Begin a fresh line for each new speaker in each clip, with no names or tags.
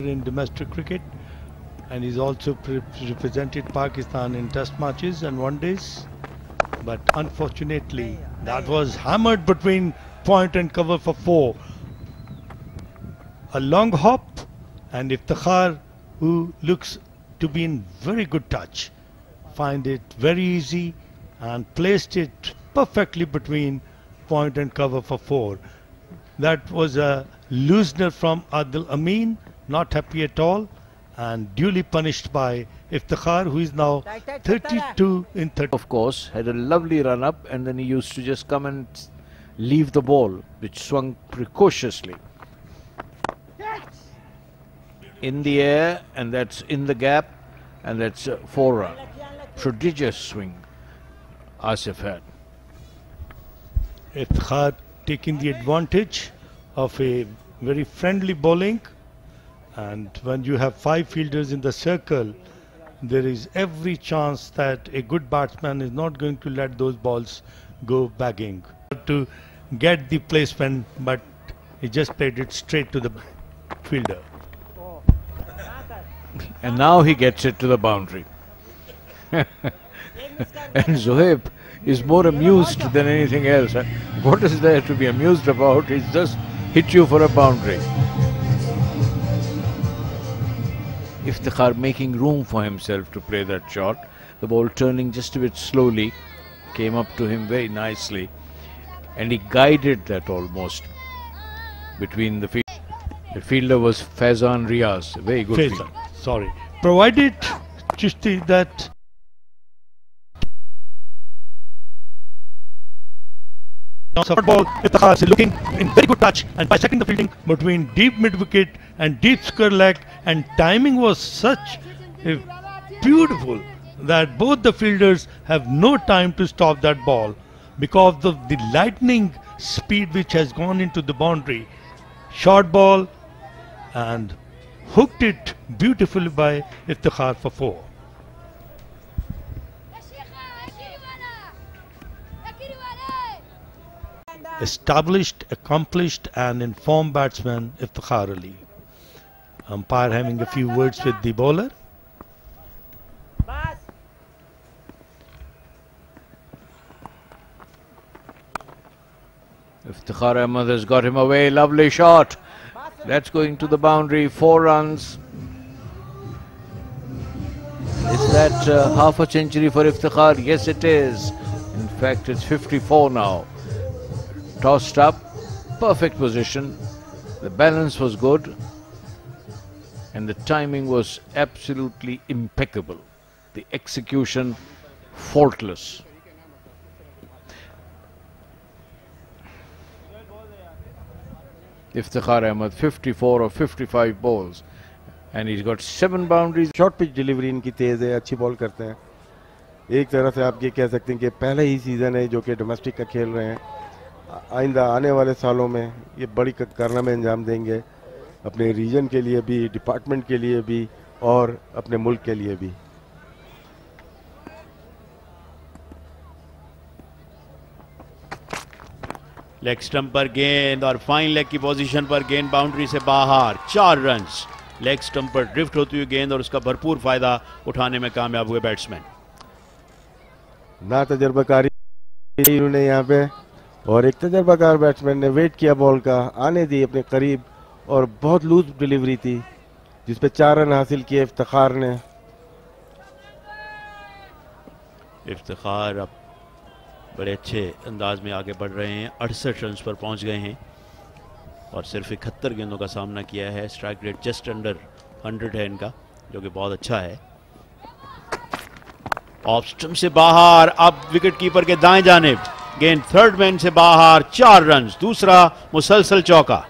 in domestic cricket, and he's also represented Pakistan in test matches and one days. But unfortunately, that was hammered between point and cover for 4. A long hop, and Iftikhar, who looks to be in very good touch, find it very easy and placed it perfectly between point and cover for 4. That was a loosener from Adil Amin, not happy at all, and duly punished by Iftikhar, who is now 32 in 30.
Of course, had a lovely run up, and then he used to just come and leave the ball, which swung precociously in the air, and that's in the gap, and that's 4 run. Prodigious swing Asif had.
Iftikhar taking the advantage of a very friendly bowling, and when you have 5 fielders in the circle, there is every chance that a good batsman is not going to let those balls go bagging. To get the placement, but he just played it straight to the fielder.
And now he gets it to the boundary. And Zohaib is more amused than anything else. What is there to be amused about? He's just hit you for a boundary. Iftikhar making room for himself to play that shot. The ball turning just a bit slowly, came up to him very nicely, and he guided that almost between the field. The fielder was Faizan Riaz, a very good fielder.
Sorry. Provided Chishti that ball, Iftikhar is looking in very good touch and bisecting the fielding between deep mid wicket and deep square leg, and timing was such beautiful that both the fielders have no time to stop that ball because of the lightning speed which has gone into the boundary. Short ball, and hooked it beautifully by Iftikhar for 4. Established, accomplished and informed batsman Iftikhar Ali. Umpire having a few words with the bowler.
Iftikhar Ahmed has got him away. Lovely shot. That's going to the boundary. 4 runs. Is that half a century for Iftikhar? Yes, it is. In fact, it's 54 now. Tossed up, perfect position. The balance was good, and the timing was absolutely impeccable. The execution faultless. Iftikhar Ahmed 54 or 55 balls, and he's got 7 boundaries.
Short pitch delivery इनकी तेज़ है, अच्छी ball करते हैं. एक तरह से आप ये कह सकते हैं कि पहला ही सीज़न है जो कि डोमेस्टिक का खेल रहे हैं. आइंदा आने वाले सालों में ये बड़ी कारनामे अंजाम देंगे, अपने रीजन के लिए भी, डिपार्टमेंट के लिए भी और अपने मुल्क के लिए भी.
लेग स्टंप पर गेंद और फाइन लेग की पोजीशन पर गेंद बाउंड्री से बाहर. 4 रन्स. लेग स्टंप पर ड्रिफ्ट होती हुई गेंद और उसका भरपूर फायदा उठाने में कामयाब हुए बैट्समैन.
ना तजर्बाकारी उन्होंने यहाँ पे, और एक तजर्बाकार बैट्समैन ने वेट किया बॉल का, आने दी अपने करीब, और बहुत लूज डिलीवरी थी जिस पे 4 रन हासिल किए इफ्तिखार ने.
इफ्तिखार अब बड़े अच्छे अंदाज में आगे बढ़ रहे हैं. 68 रन पर पहुंच गए हैं और सिर्फ 71 गेंदों का सामना किया है. स्ट्राइक रेट जस्ट अंडर 100 है इनका, जो कि बहुत अच्छा है. ऑफ स्टंप से बाहर, अब विकेट कीपर के दाएं जानिब गेंद थर्ड मैन से बाहर. 4 रन. दूसरा मुसलसल चौका.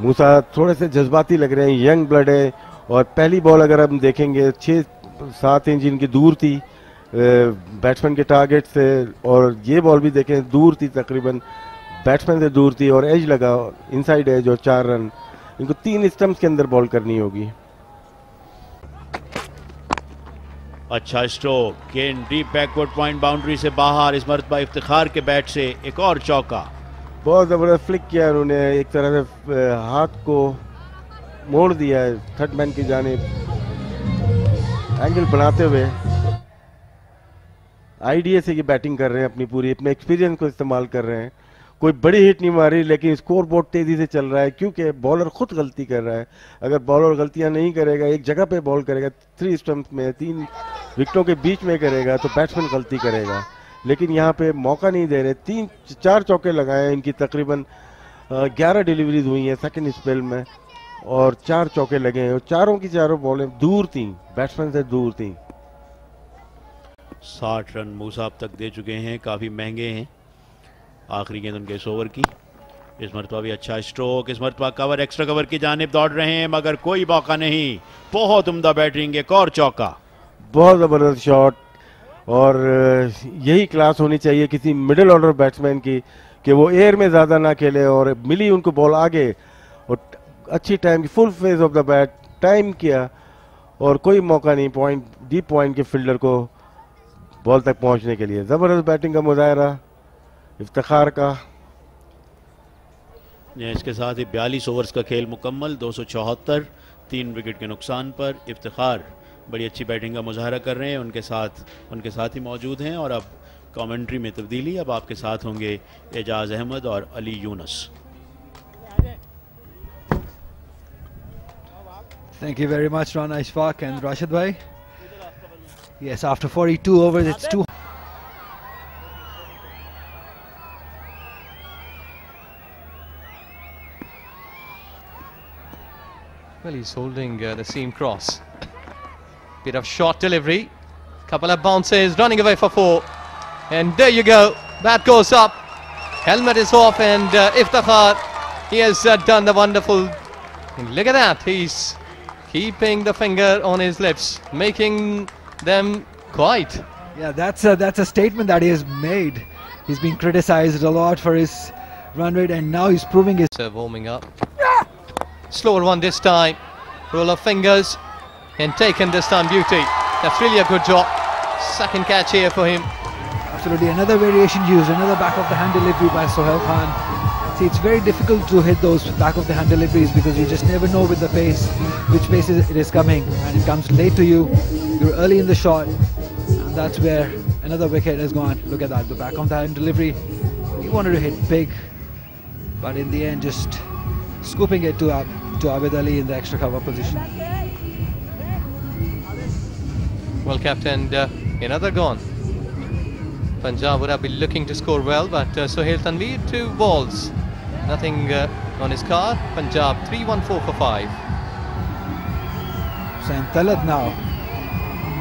मूसा थोड़े से जज्बाती लग रहे हैं, यंग ब्लड है, और पहली बॉल अगर हम देखेंगे 6-7 इंच इनकी दूर थी बैट्समैन के टारगेट से, और ये बॉल भी देखें दूर थी, तकरीबन बैट्समैन से दूर थी, और एज लगा, इनसाइड एज, और 4 रन. इनको 3 स्टंप्स के अंदर बॉल करनी होगी.
अच्छा स्ट्रोक. गेंद डीप बैकवर्ड पॉइंट बाउंड्री से बाहर. इस मरतबा इफ्तिखार के बैट से एक और चौका.
बहुत ज़बरदस्त फ्लिक किया उन्होंने, एक तरह से हाथ को मोड़ दिया है थर्ड मैन की जानिब, एंगल बनाते हुए आइडिया से ये बैटिंग कर रहे हैं, अपने एक्सपीरियंस को इस्तेमाल कर रहे हैं। कोई बड़ी हिट नहीं मारी, लेकिन स्कोर बोर्ड तेजी से चल रहा है क्योंकि बॉलर खुद गलती कर रहा है। अगर बॉलर गलतियां नहीं करेगा, एक जगह पे बॉल करेगा, 3 स्टंप्स में 3 विकेटों के बीच में करेगा, तो बैट्समैन गलती करेगा। लेकिन यहाँ पे मौका नहीं दे रहे। 3-4 चौके लगाए हैं इनकी, तकरीबन 11 डिलीवरीज हुई हैं सेकंड स्पेल में और 4 चौके लगे हैं और चारों की चारों बॉलें दूर थी, बैट्समैन से दूर थी।
60 रन मूसा अब तक दे चुके हैं, काफ़ी महंगे हैं। आखिरी गेंद उनके इस ओवर की। इस मरतबा भी अच्छा स्ट्रोक, इस मरतबा कवर, एक्स्ट्रा कवर की जानिब दौड़ रहे हैं मगर कोई मौका नहीं। बहुत उम्दा बैटिंग, एक और चौका,
बहुत ज़बरदस्त शॉट। और यही क्लास होनी चाहिए किसी मिडिल ऑर्डर बैट्समैन की कि वो एयर में ज़्यादा ना खेले और मिली उनको बॉल आगे और अच्छी टाइम की full phase of the bat time किया और कोई मौका नहीं पॉइंट डीप पॉइंट के फील्डर को बॉल तक पहुंचने के लिए। ज़बरदस्त बैटिंग का मुजाहरा इफ्तिखार का।
इसके साथ ही 42 ओवर्स का खेल मुकम्मल, 274, 3 विकेट के नुकसान पर इफ्तिखार बड़ी अच्छी बैटिंग का मुजाहरा कर रहे हैं। उनके साथ ही मौजूद हैं। और अब कमेंट्री में तब्दीली, अब आपके साथ होंगे एजाज अहमद और Ali Yunus.
Thank you very much, Rana Ishfaq and Rashid bhai. Yes, after 42 overs, it's too.
Well, he's holding the seam cross. Bit of short delivery, couple of bounces, running away for 4, and there you go. Bat goes up, helmet is off, and Iftikhar, he has done the wonderful. And look at that, he's keeping the finger on his lips, making them quiet.
Yeah, that's a statement that he has made. He's been criticized a lot for his run rate, and now he's proving his.
Warming up. Slower one this time. Roll of fingers and taken this time. Beauty. That's really a good job. Second catch here for him.
Absolutely, another variation used, another back of the hand delivery by Sohail Khan. See, it's very difficult to hit those back of the hand deliveries because you just never know with the pace, which pace it is coming, and it comes late to you. You're early in the shot, and that's where another wicket has gone. Look at that, the back of the hand delivery. He wanted to hit big, but in the end, just scooping it to Abid Ali in the extra cover position.
Well captained, another gone. Punjab would have been looking to score well, but Sohail Tanveer 2 balls, nothing on his card. Punjab 3-1-4 for 5.
Hussain Talat now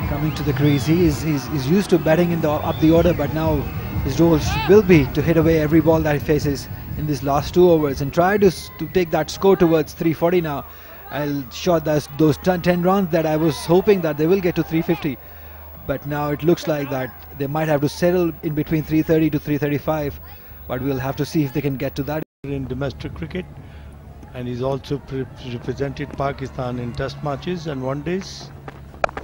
coming to the crease. He's used to batting in up the order, but now his role will be to hit away every ball that he faces in these last 2 overs and try to take that score towards 340 now. I'll shot those 10 runs that I was hoping that they will get to 350, but now it looks like that they might have to settle in between 330 to 335, but we'll have to see if they can get to that.
In domestic cricket, and he's also represented Pakistan in test matches and one days,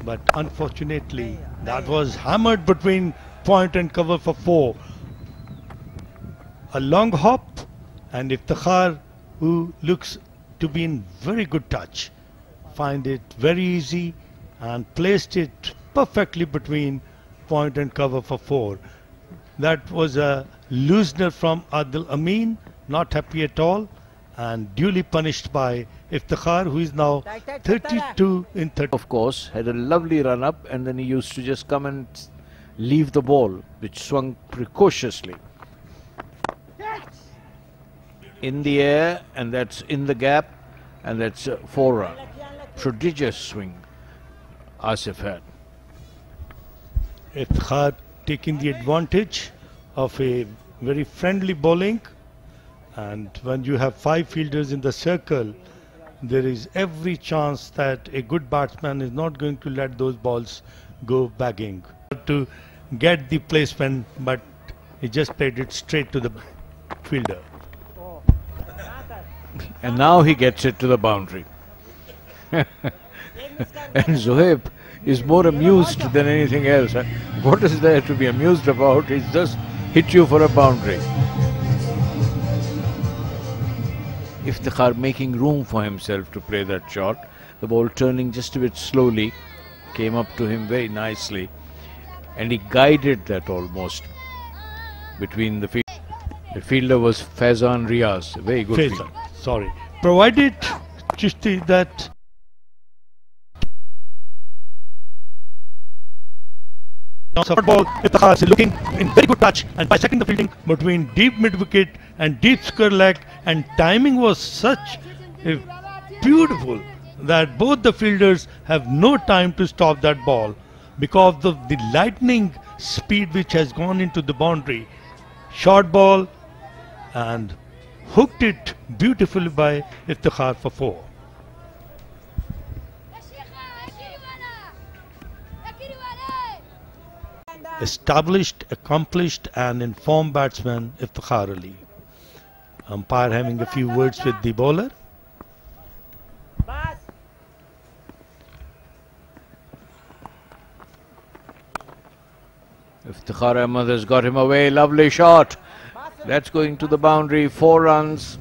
but unfortunately that was hammered between point and cover for 4. A long hop, and Iftikhar, who looks to be in very good touch, find it very easy and placed it perfectly between point and cover for 4. That was a loosener from Adil Amin, not happy at all, and duly punished by Iftikhar, who is now 32 in 30.
Of course, had a lovely run up, and then he used to just come and leave the ball, which swung precautiously in the air, and that's in the gap, and that's 4 run. Prodigious swing Asif had.
Iftikhar taking the advantage of a very friendly bowling, and when you have 5 fielders in the circle, there is every chance that a good batsman is not going to let those balls go bagging. To get the placement, but he just played it straight to the fielder.
And now he gets it to the boundary. And Zohaib is more amused than anything else. What is there to be amused about? He's just hit you for a boundary. Iftikhar making room for himself to play that shot. The ball turning just a bit slowly, came up to him very nicely, and he guided that almost between the field. The fielder was Faizan Riaz, a very good
Faizan,
fielder.
sorry. Provided Chishti that support ball, Iftikhar is looking in very good touch and bisecting the fielding between deep mid wicket and deep square leg, and timing was such beautiful that both the fielders have no time to stop that ball because of the lightning speed which has gone into the boundary. Short ball and hooked it beautifully by Iftikhar for 4. Established, accomplished and informed batsman Iftikhar Ali. Umpire having a few words with the bowler.
Iftikhar Ahmed has got him away. Lovely shot. That's going to the boundary. 4 runs.